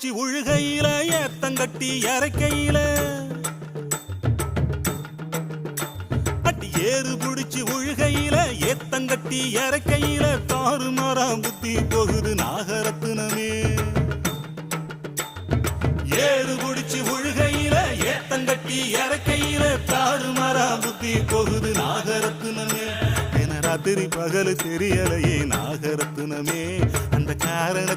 புடிச்சு உழுகையில ஏத்தங்கட்டி இறக்கையில அட்டி ஏறு புடிச்சு உழுகையில ஏத்தங்கட்டி இறக்கையில தாறுமாறாம் புத்தி போகுது நாகரத்தினமே. ஏறு புடிச்சு உழுகையில ஏத்தங்கட்டி இறக்கையில தாறுமாறாம் புத்தி போகுது நாகரத்தினமே. என ராத்திரி பகலு தெரியலையே நாகரத்தினமே. அந்த காரண